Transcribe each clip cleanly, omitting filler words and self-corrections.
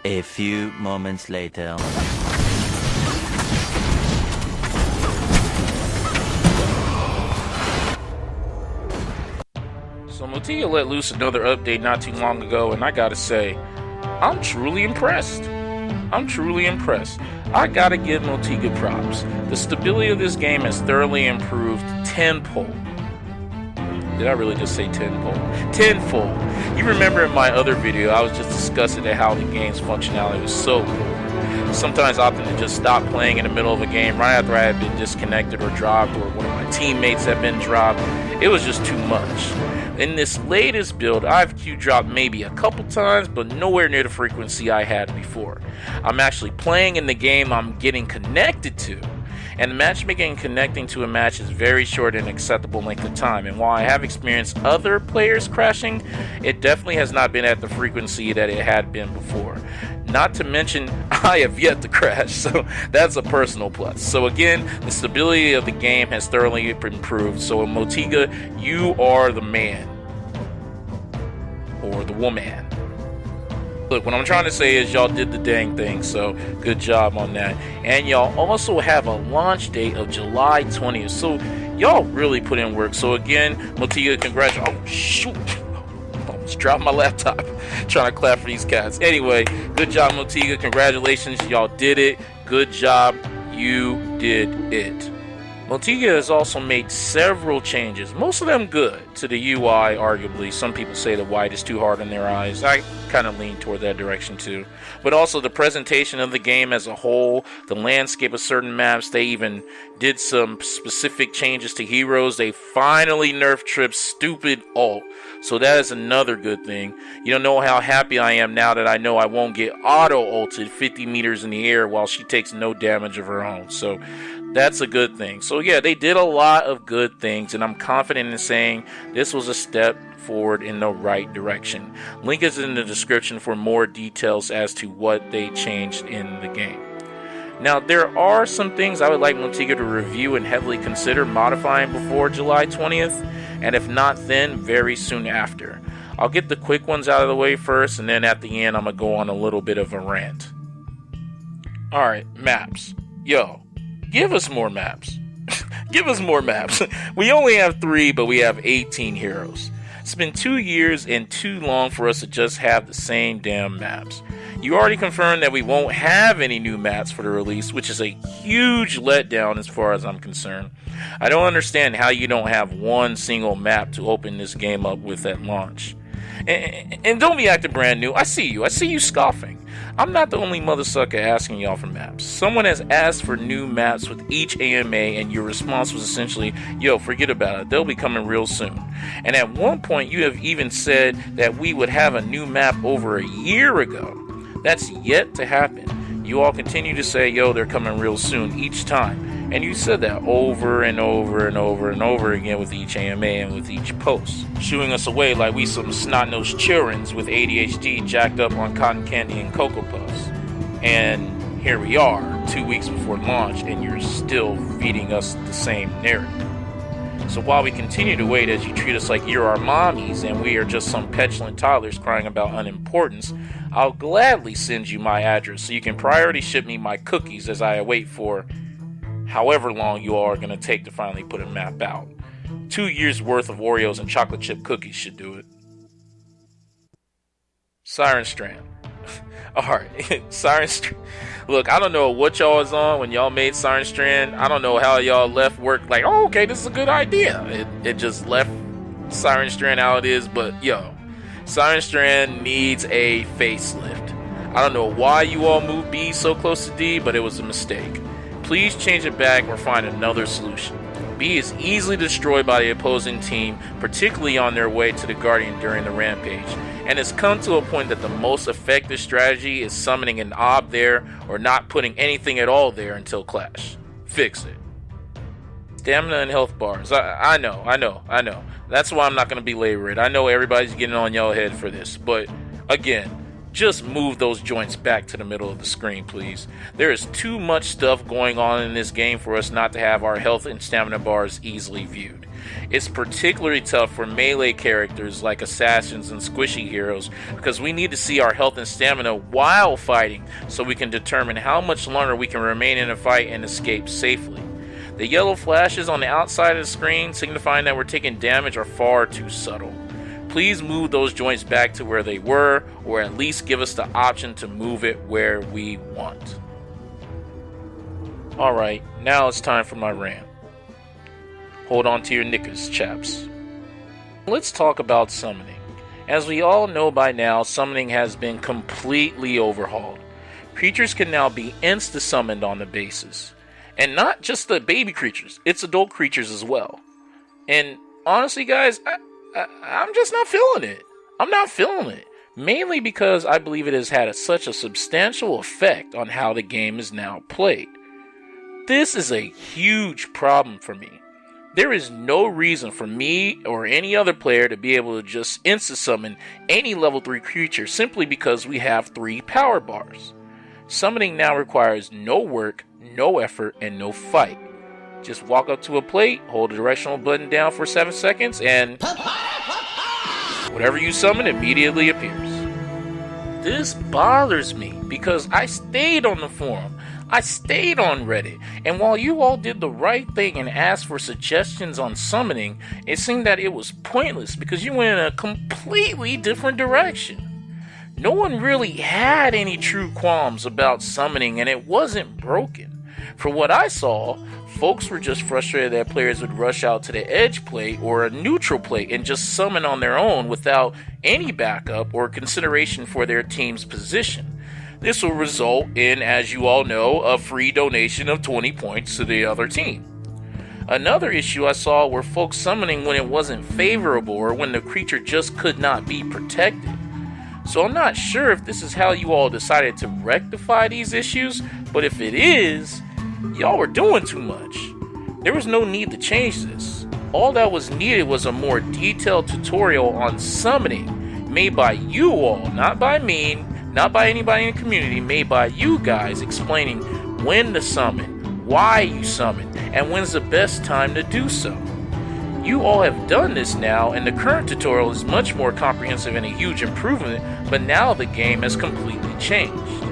A few moments later. So Motiga let loose another update not too long ago, and I gotta say, I'm truly impressed. I gotta give Motiga props. The stability of this game has thoroughly improved tenfold. Did I really just say tenfold? Tenfold. You remember in my other video, I was just discussing how the game's functionality was so poor. Sometimes opting to just stop playing in the middle of a game right after I had been disconnected or dropped, or one of my teammates had been dropped. It was just too much. In this latest build, I've Q-dropped maybe a couple times, but nowhere near the frequency I had before. I'm actually playing in the game I'm getting connected to, and the matchmaking and connecting to a match is very short and acceptable length of time. And while I have experienced other players crashing, it definitely has not been at the frequency that it had been before. Not to mention, I have yet to crash, so that's a personal plus. So again, the stability of the game has thoroughly improved. So Motiga, you are the man. Or the woman. Look, what I'm trying to say is y'all did the dang thing, so good job on that. And y'all also have a launch date of July 20th, so y'all really put in work. So again, Motiga, congratulations. Oh, shoot. Almost dropped my laptop trying to clap for these cats. Anyway, good job, Motiga. Congratulations. Y'all did it. Good job. You did it. Motiga has also made several changes, most of them good, to the UI, arguably. Some people say the white is too hard on their eyes. I kind of lean toward that direction too. But also the presentation of the game as a whole, the landscape of certain maps. They even did some specific changes to heroes. They finally nerfed Trip's stupid ult. So that is another good thing. You don't know how happy I am now that I know I won't get auto-ulted 50 meters in the air while she takes no damage of her own. So that's a good thing. So yeah, they did a lot of good things, and I'm confident in saying this was a step forward in the right direction. Link is in the description for more details as to what they changed in the game. Now, there are some things I would like Motiga to review and heavily consider modifying before July 20th, and if not then, very soon after. I'll get the quick ones out of the way first, and then at the end I'm going to go on a little bit of a rant. Alright, maps. Yo, give us more maps. Give us more maps. We only have 3, but we have 18 heroes. It's been 2 years and too long for us to just have the same damn maps. You already confirmed that we won't have any new maps for the release, which is a huge letdown as far as I'm concerned. I don't understand how you don't have one single map to open this game up with at launch. And don't be acting brand new. I see you scoffing. I'm not the only mother sucker asking y'all for maps. Someone has asked for new maps with each AMA, and your response was essentially, yo, forget about it, they'll be coming real soon. And at one point you have even said that we would have a new map over a year ago. That's yet to happen. You all continue to say, yo, they're coming real soon each time. And you said that over and over and over and over again with each AMA and with each post, shooing us away like we some snot-nosed childrens with ADHD jacked up on cotton candy and Cocoa Puffs. And here we are, 2 weeks before launch, and you're still feeding us the same narrative. So while we continue to wait as you treat us like you're our mommies and we are just some petulant toddlers crying about unimportance, I'll gladly send you my address so you can priority ship me my cookies as I await for however long you all are going to take to finally put a map out. 2 years worth of Oreos and chocolate chip cookies should do it. Siren Strand. Alright, Siren Strand. Look, I don't know what y'all was on when y'all made Siren Strand. I don't know how y'all left work like, oh, okay, this is a good idea. It just left Siren Strand how it is, but yo, Siren Strand needs a facelift. I don't know why you all moved B so close to D, but it was a mistake. Please change it back or find another solution. B is easily destroyed by the opposing team, particularly on their way to the Guardian during the rampage, and it's come to a point that the most effective strategy is summoning an ob there or not putting anything at all there until Clash. Fix it. Stamina and health bars. I know. That's why I'm not going to belabor it. I know everybody's getting on y'all head for this, but again, just move those joints back to the middle of the screen, please. There is too much stuff going on in this game for us not to have our health and stamina bars easily viewed. It's particularly tough for melee characters like assassins and squishy heroes because we need to see our health and stamina while fighting so we can determine how much longer we can remain in a fight and escape safely. The yellow flashes on the outside of the screen signifying that we're taking damage are far too subtle. Please move those joints back to where they were, or at least give us the option to move it where we want. Alright, now it's time for my rant. Hold on to your knickers, chaps. Let's talk about summoning. As we all know by now, summoning has been completely overhauled. Creatures can now be insta-summoned on the basis. And not just the baby creatures, it's adult creatures as well. And honestly guys, I'm just not feeling it. I'm not feeling it. Mainly because I believe it has had such a substantial effect on how the game is now played. This is a huge problem for me. There is no reason for me or any other player to be able to just insta-summon any level 3 creature simply because we have 3 power bars. Summoning now requires no work, no effort, and no fight. Just walk up to a plate, hold the directional button down for 7 seconds, and whatever you summon immediately appears. This bothers me because I stayed on the forum. I stayed on Reddit, and while you all did the right thing and asked for suggestions on summoning, it seemed that it was pointless because you went in a completely different direction. No one really had any true qualms about summoning, and it wasn't broken. For what I saw, folks were just frustrated that players would rush out to the edge plate or a neutral plate and just summon on their own without any backup or consideration for their team's position. This will result in, as you all know, a free donation of 20 points to the other team. Another issue I saw were folks summoning when it wasn't favorable or when the creature just could not be protected. So I'm not sure if this is how you all decided to rectify these issues, but if it is, y'all were doing too much. There was no need to change this. All that was needed was a more detailed tutorial on summoning, made by you all, not by me, not by anybody in the community, made by you guys, explaining when to summon, why you summon, and when's the best time to do so. You all have done this now, and the current tutorial is much more comprehensive and a huge improvement, but now the game has completely changed.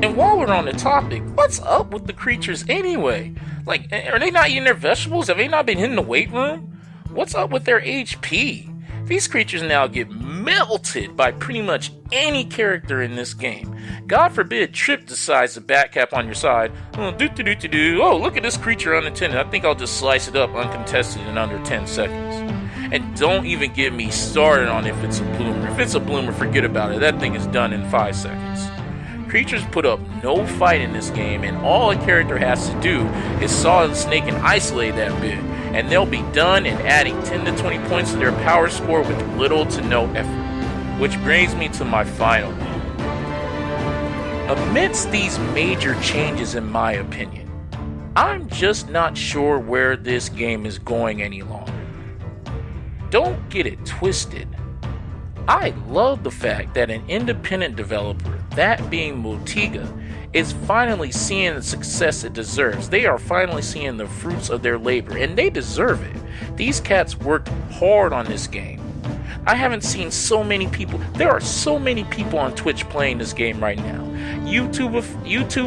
And while we're on the topic, what's up with the creatures anyway? Like, are they not eating their vegetables? Have they not been hitting the weight room? What's up with their HP? These creatures now get melted by pretty much any character in this game. God forbid Trip decides to backcap on your side. Oh, look at this creature unattended. I think I'll just slice it up uncontested in under 10 seconds. And don't even get me started on if it's a bloomer. If it's a bloomer, forget about it. That thing is done in 5 seconds. Creatures put up no fight in this game, and all a character has to do is Solid Snake and isolate that bit, and they'll be done and adding 10 to 20 points to their power score with little to no effort. Which brings me to my final one. Amidst these major changes, in my opinion, I'm just not sure where this game is going any longer. Don't get it twisted. I love the fact that an independent developer, that being Motiga, is finally seeing the success it deserves. They are finally seeing the fruits of their labor, and they deserve it. These cats worked hard on this game. I haven't seen so many people. There are so many people on Twitch playing this game right now. YouTube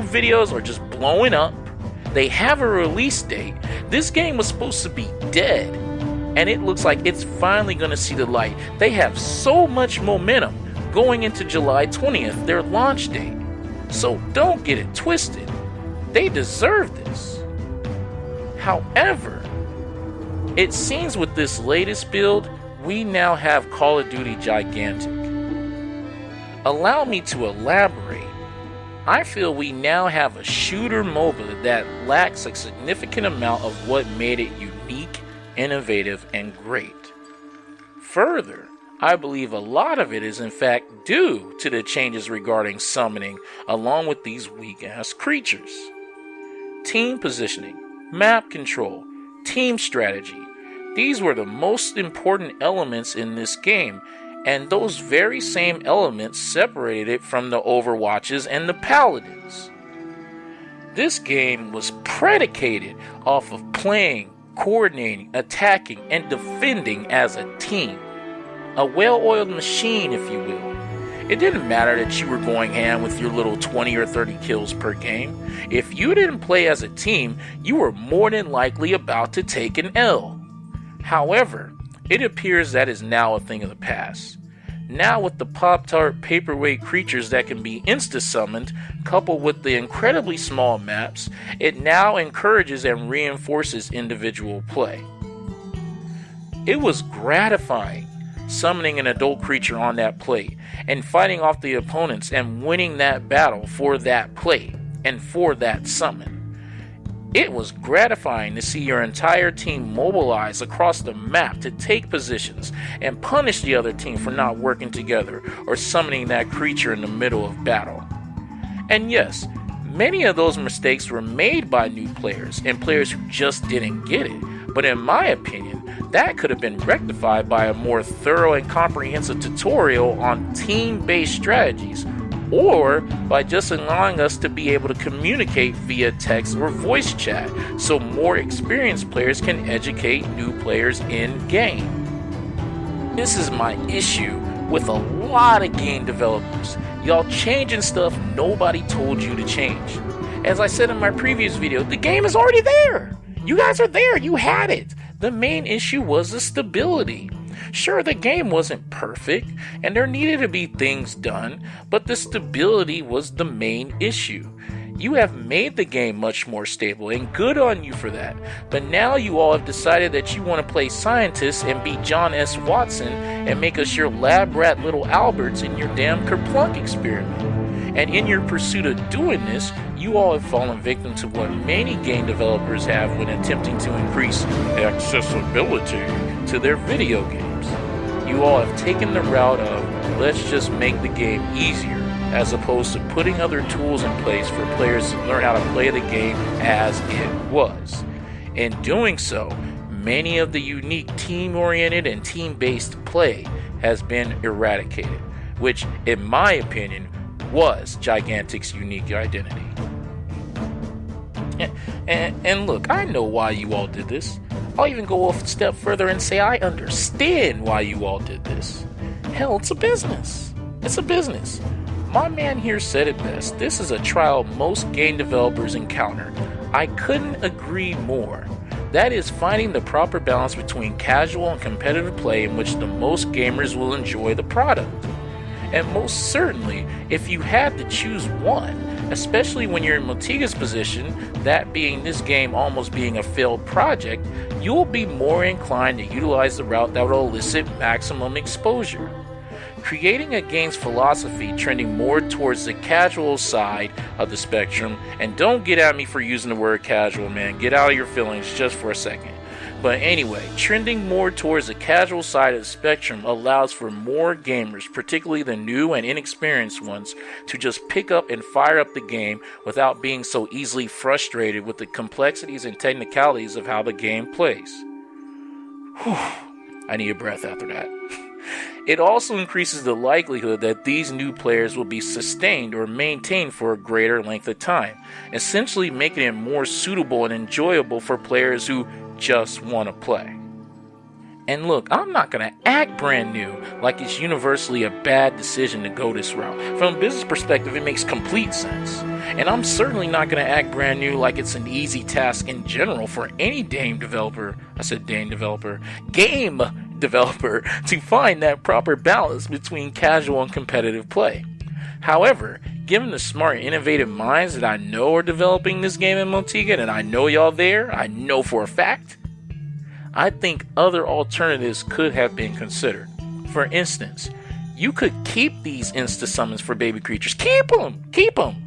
videos are just blowing up. They have a release date. This game was supposed to be dead, and it looks like it's finally going to see the light. They have so much momentum going into July 20th, their launch date. So don't get it twisted. They deserve this. However, it seems with this latest build, we now have Call of Duty GiGANTiC. Allow me to elaborate. I feel we now have a shooter MOBA that lacks a significant amount of what made it unique, innovative, and great. Further, I believe a lot of it is in fact due to the changes regarding summoning along with these weak-ass creatures. Team positioning, map control, team strategy. These were the most important elements in this game, and those very same elements separated it from the Overwatches and the Paladins. This game was predicated off of playing, coordinating, attacking, and defending as a team. A well-oiled machine, if you will. It didn't matter that you were going ham with your little 20 or 30 kills per game. If you didn't play as a team, you were more than likely about to take an L. However, it appears that is now a thing of the past. Now with the Pop-Tart paperweight creatures that can be Insta-summoned, coupled with the incredibly small maps, it now encourages and reinforces individual play. It was gratifying summoning an adult creature on that plate and fighting off the opponents and winning that battle for that plate and for that summon. It was gratifying to see your entire team mobilize across the map to take positions and punish the other team for not working together or summoning that creature in the middle of battle. And yes, many of those mistakes were made by new players and players who just didn't get it, but in my opinion, that could have been rectified by a more thorough and comprehensive tutorial on team-based strategies, or by just allowing us to be able to communicate via text or voice chat so more experienced players can educate new players in-game. This is my issue with a lot of game developers. Y'all changing stuff nobody told you to change. As I said in my previous video, the game is already there. You guys are there, you had it. The main issue was the stability. Sure, the game wasn't perfect, and there needed to be things done, but the stability was the main issue. You have made the game much more stable, and good on you for that. But now you all have decided that you want to play scientists and be John S. Watson and make us your lab rat little Alberts in your damn Kerplunk experiment. And in your pursuit of doing this, you all have fallen victim to what many game developers have when attempting to increase accessibility to their video games. You all have taken the route of, let's just make the game easier, as opposed to putting other tools in place for players to learn how to play the game as it was. In doing so, many of the unique team-oriented and team-based play has been eradicated, which, in my opinion, was GiGANTiC's unique identity. And look, I know why you all did this. I'll even go a step further and say I understand why you all did this. Hell, it's a business. It's a business. My man here said it best. This is a trial most game developers encounter. I couldn't agree more. That is finding the proper balance between casual and competitive play in which the most gamers will enjoy the product. And most certainly, if you had to choose one, especially when you're in Motiga's position, that being this game almost being a failed project, you'll be more inclined to utilize the route that will elicit maximum exposure. Creating a game's philosophy trending more towards the casual side of the spectrum, and don't get at me for using the word casual, man, get out of your feelings just for a second. But anyway, trending more towards the casual side of the spectrum allows for more gamers, particularly the new and inexperienced ones, to just pick up and fire up the game without being so easily frustrated with the complexities and technicalities of how the game plays. Whew, I need a breath after that. It also increases the likelihood that these new players will be sustained or maintained for a greater length of time, essentially making it more suitable and enjoyable for players who just want to play. And look, I'm not going to act brand new like it's universally a bad decision to go this route. From a business perspective, it makes complete sense. And I'm certainly not going to act brand new like it's an easy task in general for any game developer to find that proper balance between casual and competitive play. However, given the smart and innovative minds that I know are developing this game in Motiga, and I know y'all there, I know for a fact, I think other alternatives could have been considered. For instance, you could keep these insta-summons for baby creatures. Keep them!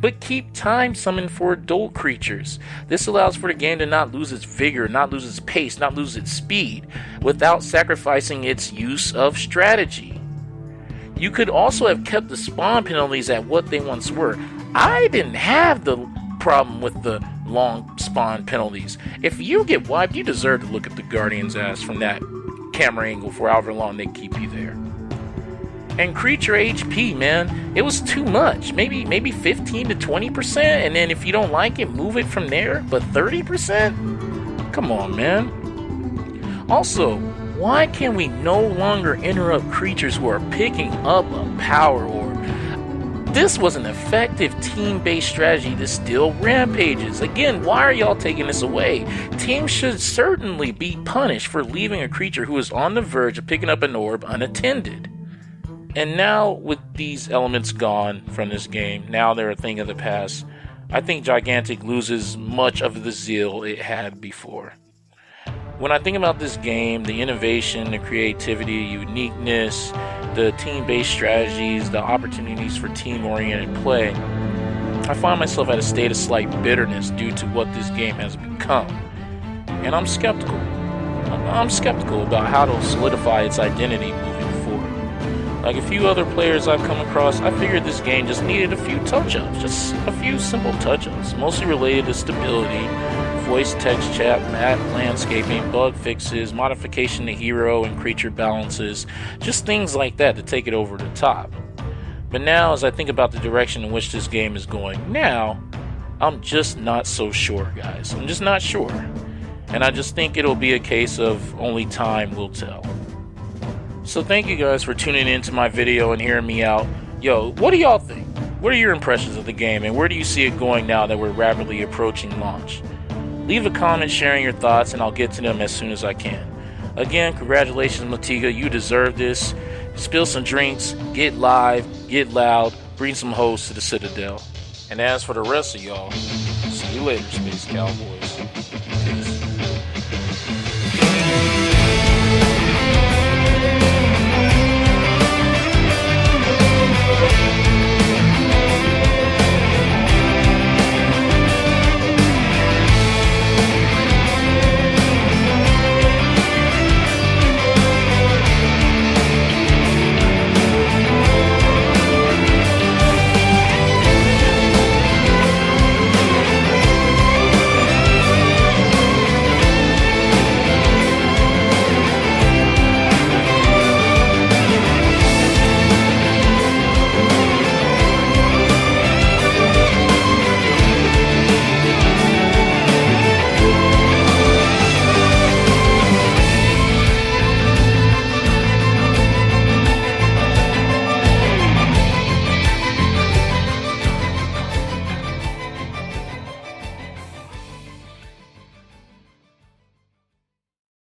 But keep time summon for adult creatures. This allows for the game to not lose its vigor, not lose its pace, not lose its speed, without sacrificing its use of strategy. You could also have kept the spawn penalties at what they once were. I didn't have the problem with the long spawn penalties. If you get wiped, you deserve to look at the Guardian's ass from that camera angle for however long they keep you there. And creature HP, man, it was too much. Maybe 15 to 20%, and then if you don't like it, move it from there. But 30%? Come on, man. Also, why can we no longer interrupt creatures who are picking up a power orb? This was an effective team-based strategy to steal rampages. Again, why are y'all taking this away? Teams should certainly be punished for leaving a creature who is on the verge of picking up an orb unattended. And now, with these elements gone from this game, now they're a thing of the past, I think GiGANTiC loses much of the zeal it had before. When I think about this game, the innovation, the creativity, uniqueness, the team-based strategies, the opportunities for team-oriented play, I find myself at a state of slight bitterness due to what this game has become. And I'm skeptical. I'm skeptical about how to solidify its identity moving forward. Like a few other players I've come across, I figured this game just needed a few touch-ups, just a few simple touch-ups, mostly related to stability, voice text chat, map landscaping, bug fixes, modification to hero and creature balances, just things like that to take it over the top. But now, as I think about the direction in which this game is going now, I'm just not so sure, guys. I'm just not sure. And I just think it'll be a case of only time will tell. So thank you guys for tuning into my video and hearing me out. Yo, what do y'all think? What are your impressions of the game, and where do you see it going now that we're rapidly approaching launch? Leave a comment sharing your thoughts, and I'll get to them as soon as I can. Again, congratulations, Motiga. You deserve this. Spill some drinks, get live, get loud, bring some hoes to the Citadel. And as for the rest of y'all, see you later, Space Cowboys. Peace.